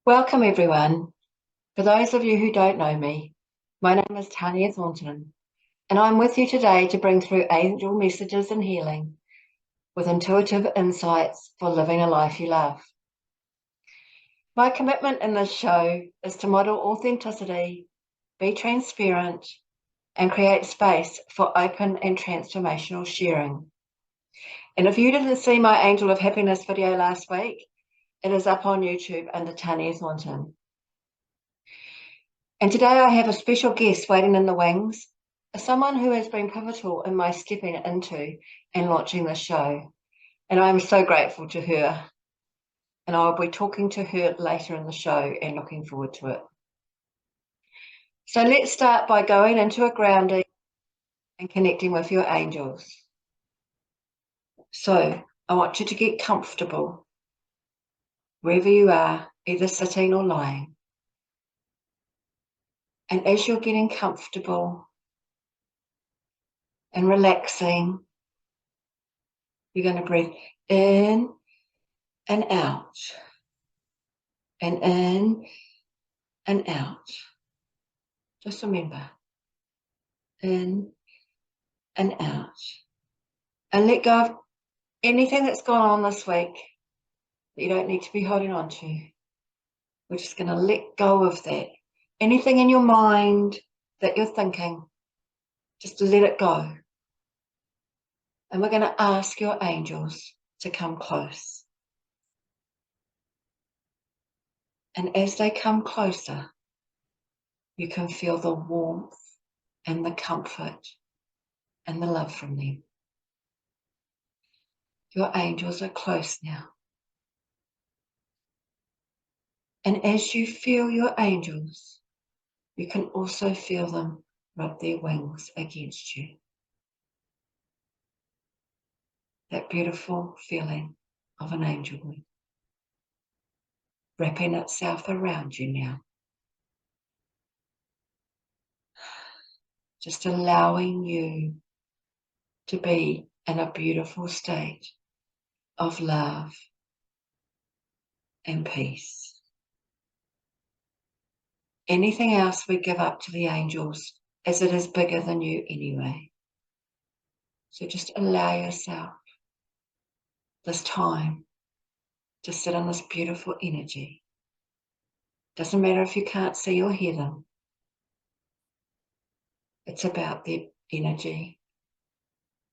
Welcome, everyone. For those of you who don't know me, my name is Tania Thornton, and I'm with you today to bring through angel messages and healing with intuitive insights for living a life you love. My commitment in this show is to model authenticity, be transparent, and create space for open and transformational sharing. And if you didn't see my Angel of Happiness video last week, it is up on YouTube under Tania Thornton. And today I have a special guest waiting in the wings, someone who has been pivotal in my stepping into and launching this show. And I'm so grateful to her. And I'll be talking to her later in the show and looking forward to it. So let's start by going into a grounding and connecting with your angels. So I want you to get comfortable wherever you are, either sitting or lying. And as you're getting comfortable and relaxing, you're going to breathe in and out, and in and out. Just remember, in and out. And let go of anything that's gone on this week that you don't need to be holding on to. We're just going to let go of that. Anything in your mind that you're thinking, just let it go. And we're going to ask your angels to come close. And as they come closer, you can feel the warmth and the comfort and the love from them. Your angels are close now. And as you feel your angels, you can also feel them rub their wings against you. That beautiful feeling of an angel wing, wrapping itself around you now. Just allowing you to be in a beautiful state of love and peace. Anything else we give up to the angels, as it is bigger than you anyway. So just allow yourself this time to sit in this beautiful energy. Doesn't matter if you can't see or hear them. It's about their energy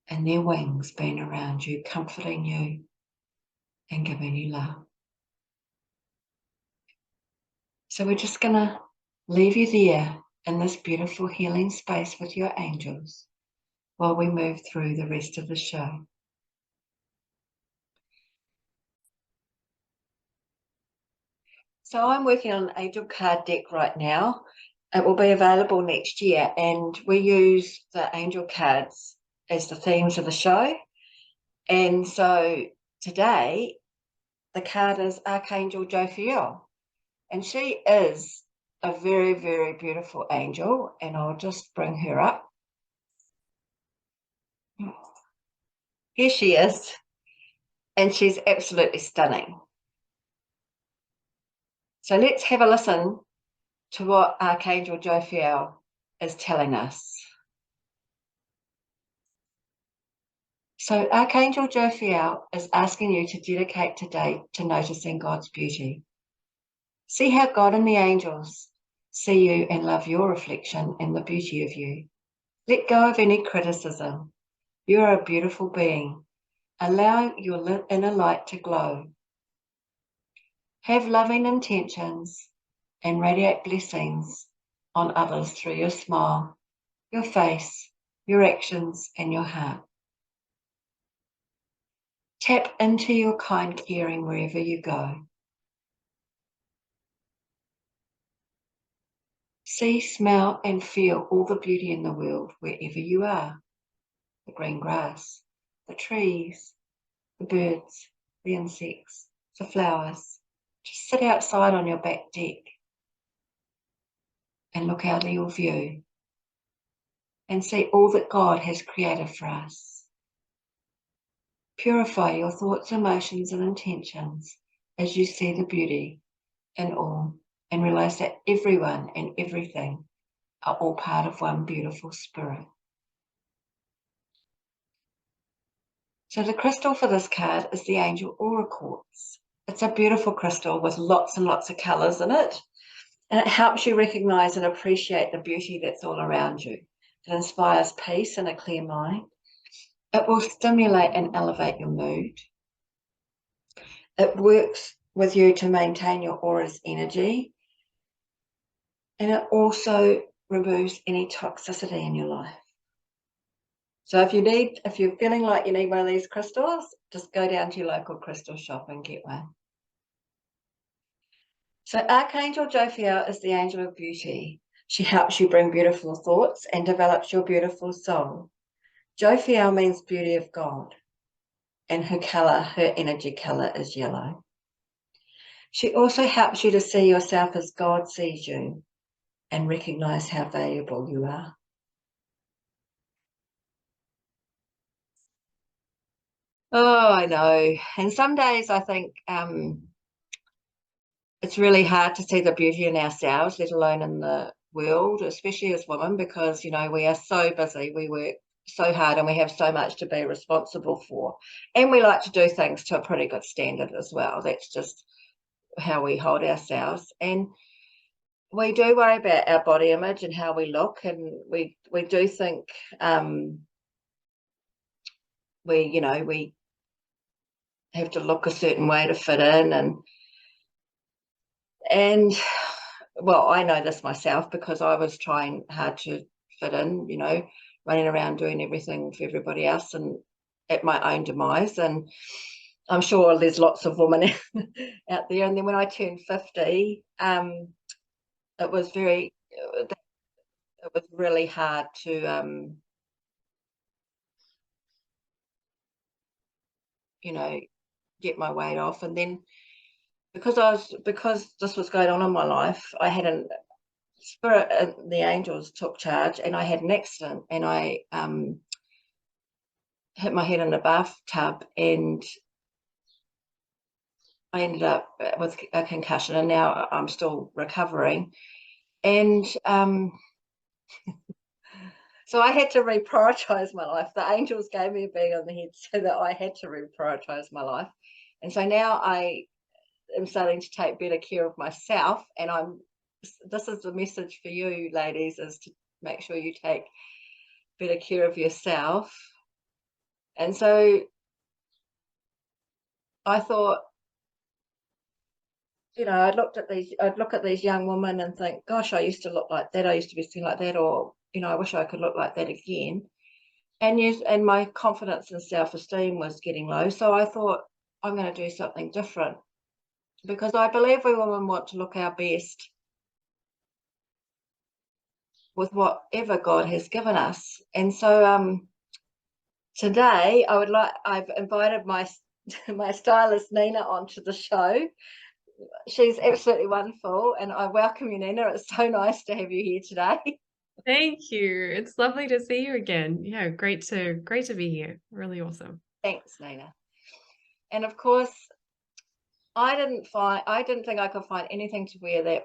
and their wings being around you, comforting you and giving you love. So we're just going to leave you there in this beautiful healing space with your angels while we move through the rest of the show. So I'm working on an angel card deck right now. It will be available next year, and we use the angel cards as the themes of the show. And so today, the card is Archangel Jophiel, and she is a very, very beautiful angel, and I'll just bring her up. Here she is, and she's absolutely stunning. So let's have a listen to what Archangel Jophiel is telling us. So Archangel Jophiel is asking you to dedicate today to noticing God's beauty. See how God and the angels see you and love your reflection and the beauty of you. Let go of any criticism. You are a beautiful being. Allow your inner light to glow. Have loving intentions and radiate blessings on others through your smile, your face, your actions, and your heart. Tap into your kind caring wherever you go. See, smell, and feel all the beauty in the world wherever you are. The green grass, the trees, the birds, the insects, the flowers. Just sit outside on your back deck and look out at your view and see all that God has created for us. Purify your thoughts, emotions, and intentions as you see the beauty and all, and realize that everyone and everything are all part of one beautiful spirit. So the crystal for this card is the Angel Aura Quartz. It's a beautiful crystal with lots and lots of colors in it, and it helps you recognize and appreciate the beauty that's all around you. It inspires peace and a clear mind. It will stimulate and elevate your mood. It works with you to maintain your aura's energy, and it also removes any toxicity in your life. So if you're feeling like you need one of these crystals, just go down to your local crystal shop and get one. So Archangel Jophiel is the angel of beauty. She helps you bring beautiful thoughts and develops your beautiful soul. Jophiel means beauty of God, and her energy color is yellow. She also helps you to see yourself as God sees you and recognize how valuable you are. Oh, I know. And some days I think it's really hard to see the beauty in ourselves, let alone in the world, especially as women, because, you know, we are so busy, we work so hard and we have so much to be responsible for. And we like to do things to a pretty good standard as well. That's just how we hold ourselves. And we do worry about our body image and how we look, and we do think we have to look a certain way to fit in, and well, I know this myself because I was trying hard to fit in, you know, running around doing everything for everybody else and at my own demise. And I'm sure there's lots of women out there. And then when I turned 50, it was really hard to you know, get my weight off. And then because this was going on in my life, I had a spirit, the angels took charge, and I had an accident, and I hit my head in a bathtub, and I ended up with a concussion, and now I'm still recovering. And so I had to reprioritize my life. The angels gave me a beat on the head so that I had to reprioritize my life. And so now I am starting to take better care of myself. And this is the message for you, ladies, is to make sure you take better care of yourself. And so I thought, you know, I'd look at these young women and think, gosh, I used to look like that. I used to be seen like that, or, you know, I wish I could look like that again. And yes, and my confidence and self-esteem was getting low. So I thought, I'm going to do something different, because I believe we women want to look our best with whatever God has given us. And so today I've invited my stylist Nina onto the show. She's absolutely wonderful, and I welcome you, Nina. It's so nice to have you here today. Thank you. It's lovely to see you again. Yeah, great to be here. Really awesome. Thanks, Nina. And of course, I didn't think I could find anything to wear that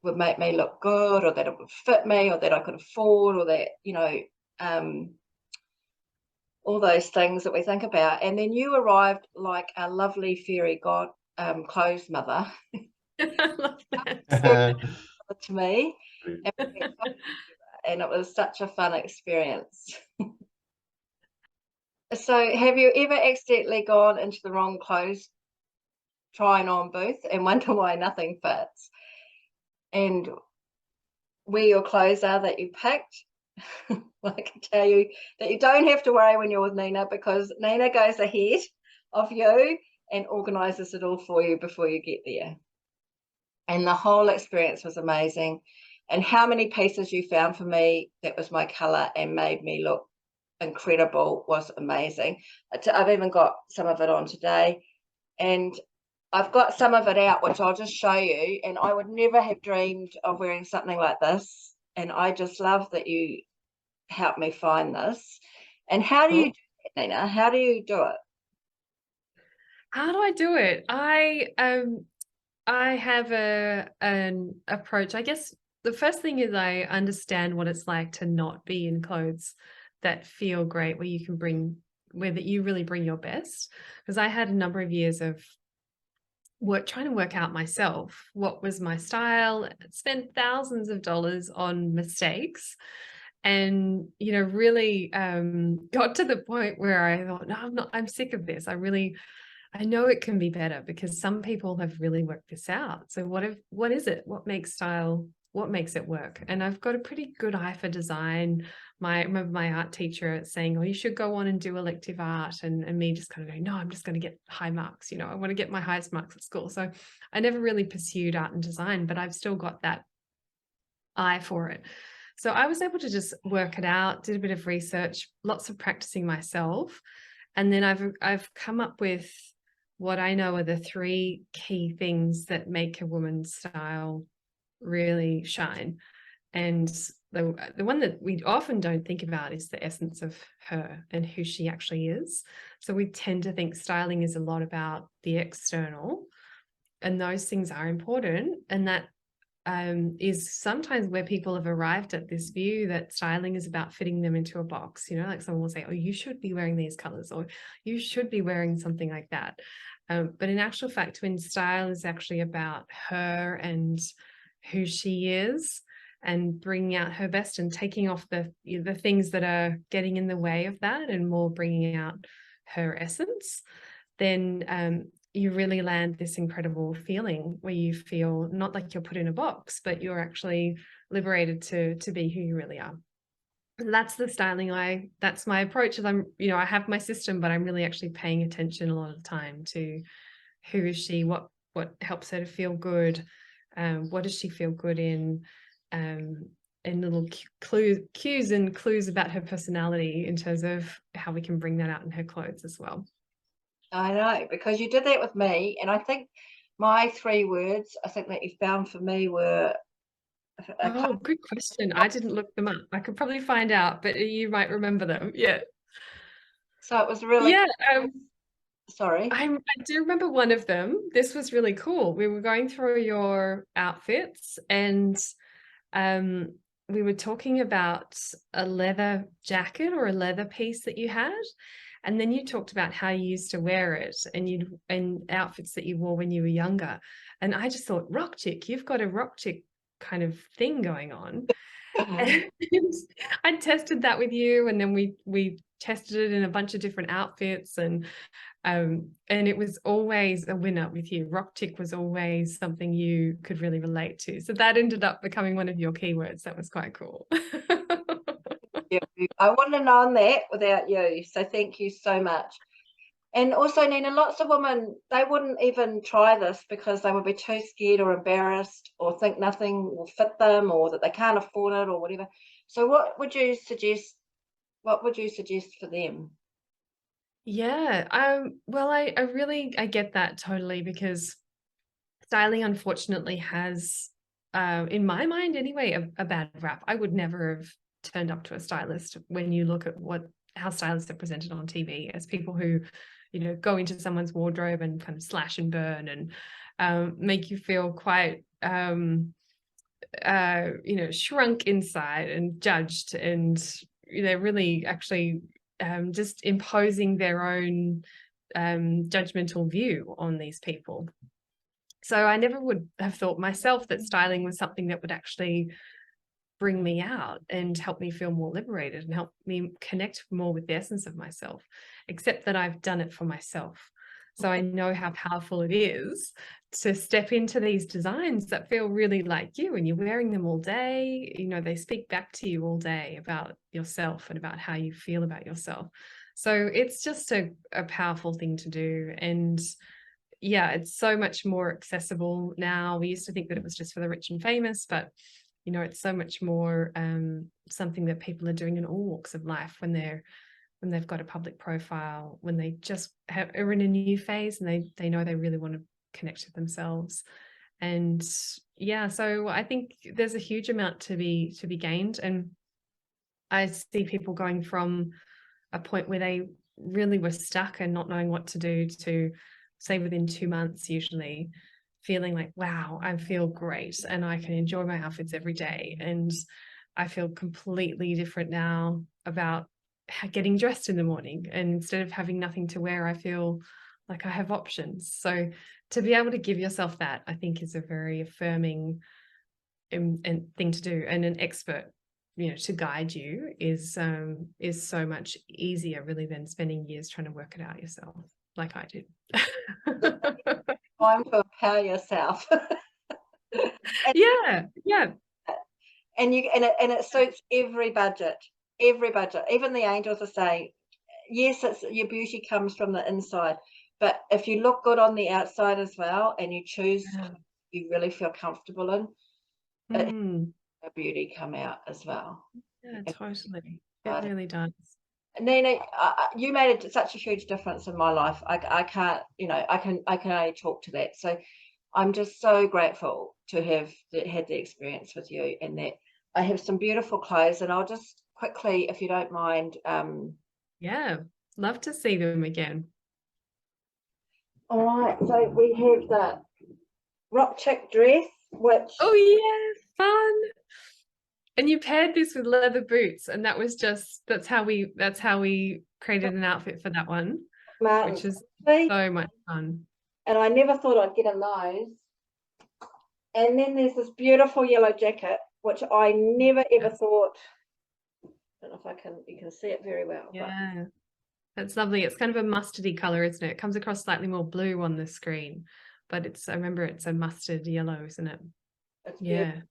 would make me look good, or that it would fit me, or that I could afford, or that, you know, all those things that we think about. And then you arrived like a lovely fairy god clothes mother I love that. to me, and it was such a fun experience. So have you ever accidentally gone into the wrong clothes trying on booth and wonder why nothing fits, and where your clothes are that you picked? I can tell you that you don't have to worry when you're with Nina, because Nina goes ahead of you and organises it all for you before you get there. And the whole experience was amazing. And how many pieces you found for me that was my colour and made me look incredible was amazing. I've even got some of it on today, and I've got some of it out, which I'll just show you. And I would never have dreamed of wearing something like this, and I just love that you helped me find this. And how do you do that, Nina? How do you do it? How do I do it? I have an approach. I guess the first thing is I understand what it's like to not be in clothes that feel great, where you can bring where that you really bring your best. Because I had a number of years of trying to work out myself what was my style, spent thousands of dollars on mistakes, and really got to the point where I thought, no, I'm sick of this. I know it can be better, because some people have really worked this out. So what is it? What makes style? What makes it work? And I've got a pretty good eye for design. I remember my art teacher saying, "Oh, you should go on and do elective art," and me just kind of going, "No, I'm just going to get high marks. I want to get my highest marks at school." So I never really pursued art and design, but I've still got that eye for it. So I was able to just work it out, did a bit of research, lots of practicing myself, and then I've come up with what I know are the three key things that make a woman's style really shine. And the one that we often don't think about is the essence of her and who she actually is. So we tend to think styling is a lot about the external, and those things are important. And that is sometimes where people have arrived at this view that styling is about fitting them into a box. Like someone will say, "Oh, you should be wearing these colors," or "You should be wearing something like that." But in actual fact, when style is actually about her and who she is, and bringing out her best and taking off the things that are getting in the way of that, and more bringing out her essence, then you really land this incredible feeling where you feel not like you're put in a box, but you're actually liberated to be who you really are. And that's the styling that's my approach. Is I have my system, but I'm really actually paying attention a lot of the time to who is she, what helps her to feel good, what does she feel good in, and little cues and clues about her personality in terms of how we can bring that out in her clothes as well. I know, because you did that with me, and I think my 3 words, I think that you found for me were a Oh, couple. good question. I didn't look them up. I could probably find out, but you might remember them. Yeah. So it was really Yeah, sorry. I do remember one of them. This was really cool. We were going through your outfits, and um, we were talking about a leather jacket or a leather piece that you had. And then you talked about how you used to wear it, and outfits that you wore when you were younger. And I just thought, rock chick, you've got a rock chick kind of thing going on. And I tested that with you, and then we tested it in a bunch of different outfits, and it was always a winner with you. Rock chick was always something you could really relate to. So that ended up becoming one of your keywords. That was quite cool. Yeah, I wouldn't have known that without you, so thank you so much. And also, Nina, lots of women, they wouldn't even try this because they would be too scared or embarrassed or think nothing will fit them or that they can't afford it or whatever. So what would you suggest for them? Yeah. Well, I get that totally, because styling unfortunately has, in my mind anyway, a bad rap. I would never have turned up to a stylist when you look at how stylists are presented on TV as people who, go into someone's wardrobe and kind of slash and burn, and make you feel quite, shrunk inside and judged, and really actually just imposing their own judgmental view on these people. So I never would have thought myself that styling was something that would actually bring me out and help me feel more liberated and help me connect more with the essence of myself, except that I've done it for myself. So I know how powerful it is to step into these designs that feel really like you, and you're wearing them all day. They speak back to you all day about yourself and about how you feel about yourself. So it's just a powerful thing to do. And yeah, it's so much more accessible now. We used to think that it was just for the rich and famous, but it's so much more something that people are doing in all walks of life when they've got a public profile, when they just are in a new phase and they know they really want to connect with themselves. And yeah, so I think there's a huge amount to be gained. And I see people going from a point where they really were stuck and not knowing what to do, to say within 2 months usually feeling like, wow, I feel great and I can enjoy my outfits every day. And I feel completely different now about getting dressed in the morning. And instead of having nothing to wear, I feel like I have options. So to be able to give yourself that, I think, is a very affirming and thing to do. And an expert, you know, to guide you is so much easier really than spending years trying to work it out yourself, like I did. Time to empower yourself. and, Yeah, yeah. and it suits every budget, even the angels are saying, yes, it's your beauty comes from the inside, but if you look good on the outside as well and you choose you really feel comfortable in it, a beauty come out as well. Yeah, totally. It really does. Nina, you made such a huge difference in my life. I can't, you know, I can only talk to that. So I'm just so grateful to have had the experience with you, and that I have some beautiful clothes, and I'll just quickly, if you don't mind. Yeah, love to see them again. All right, so we have the rock chick dress, which Oh yeah, fun. And you paired this with leather boots, and that was just that's how we created an outfit for that one, which is so much fun. And I never thought I'd get in those. And then there's this beautiful yellow jacket, which I never ever thought. I don't know if you can see it very well. Yeah, that's lovely. It's kind of a mustardy color, isn't it? It comes across slightly more blue on the screen, but I remember it's a mustard yellow, isn't it? It's yeah. Beautiful.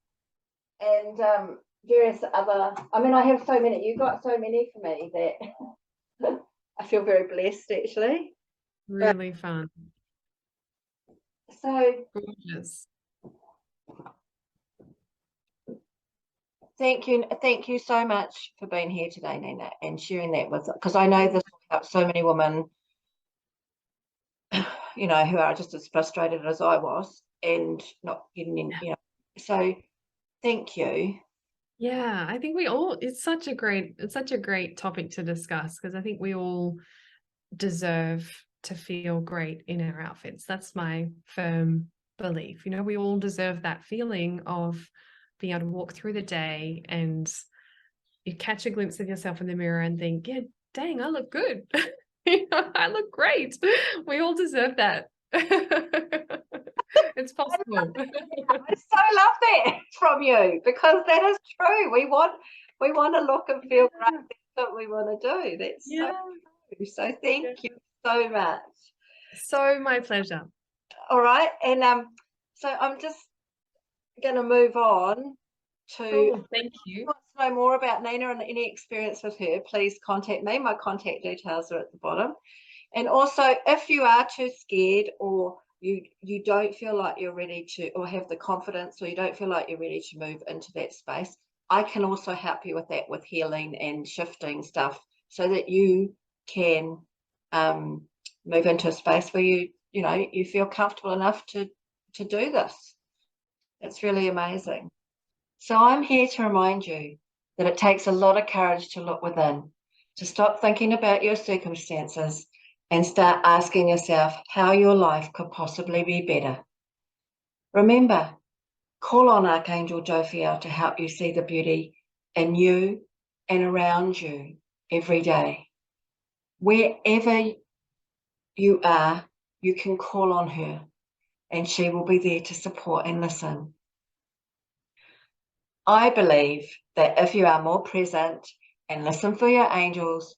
And various other, I mean, I have so many, you got so many for me that I feel very blessed, actually. Really fun. So gorgeous. Thank you so much for being here today, Nina, and sharing that with us, because I know this will help so many women, you know, who are just as frustrated as I was and not getting in, you know. So thank you. Yeah, I think it's such a great topic to discuss, because I think we all deserve to feel great in our outfits. That's my firm belief. You know, we all deserve that feeling of being able to walk through the day and you catch a glimpse of yourself in the mirror and think, yeah, dang, I look good. You know, I look great. We all deserve that. It's possible. I so love that from you, because that is true. We want to look and feel great. That's what we want to do. That's so true. So thank you so much. So my pleasure. All right, and so I'm just going to move on to. Cool. Thank you. If you want to know more about Nina and any experience with her, please contact me. My contact details are at the bottom. And also, if you are too scared, or you don't feel like you're ready to, or have the confidence, or you don't feel like you're ready to move into that space, I can also help you with that, with healing and shifting stuff, so that you can move into a space where you feel comfortable enough to do this. It's really amazing. So I'm here to remind you that it takes a lot of courage to look within, to stop thinking about your circumstances and start asking yourself how your life could possibly be better. Remember, call on Archangel Jophiel to help you see the beauty in you and around you every day. Wherever you are, you can call on her, and she will be there to support and listen. I believe that if you are more present and listen for your angels,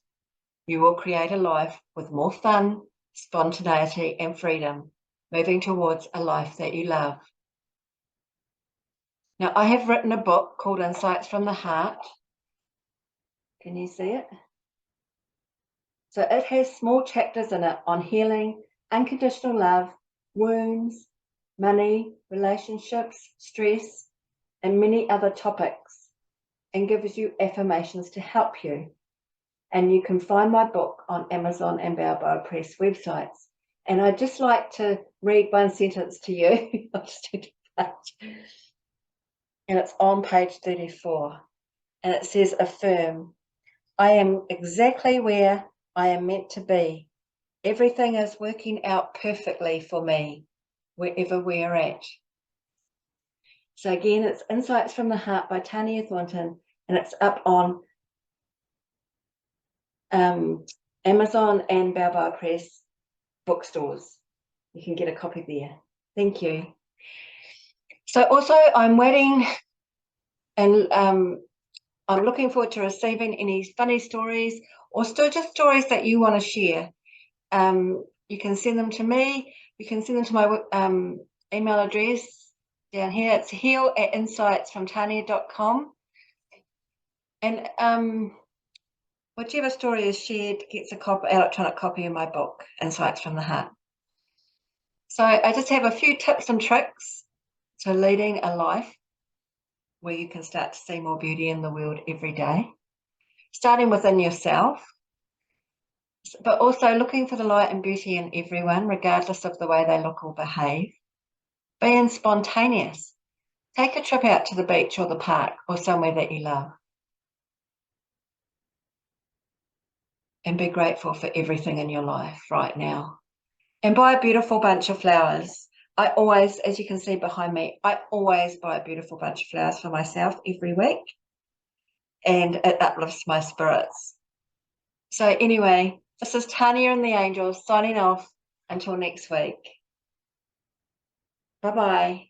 you will create a life with more fun, spontaneity, and freedom, moving towards a life that you love. Now, I have written a book called Insights from the Heart. Can you see it? So it has small chapters in it on healing, unconditional love, wounds, money, relationships, stress, and many other topics, and gives you affirmations to help you. And you can find my book on Amazon and Balboa Press websites. And I'd just like to read one sentence to you. I'll just take a page. And it's on page 34. And it says, affirm, I am exactly where I am meant to be. Everything is working out perfectly for me. wherever we're at. So again, it's Insights from the Heart by Tania Thornton, and it's up on Amazon and Balboa Press bookstores. You can get a copy there. Thank you. So also I'm waiting, and I'm looking forward to receiving any funny stories or still just stories that you want to share. You can send them to me. You can send them to my email address down here. It's heal@insightsfromtania.com. And whichever story is shared gets a electronic copy of my book, Insights from the Heart. So I just have a few tips and tricks to leading a life where you can start to see more beauty in the world every day, starting within yourself, but also looking for the light and beauty in everyone, regardless of the way they look or behave. Being spontaneous. Take a trip out to the beach or the park or somewhere that you love. And be grateful for everything in your life right now. And buy a beautiful bunch of flowers. I always, as you can see behind me, I always buy a beautiful bunch of flowers for myself every week. And it uplifts my spirits. So anyway, this is Tania and the Angels signing off until next week. Bye-bye.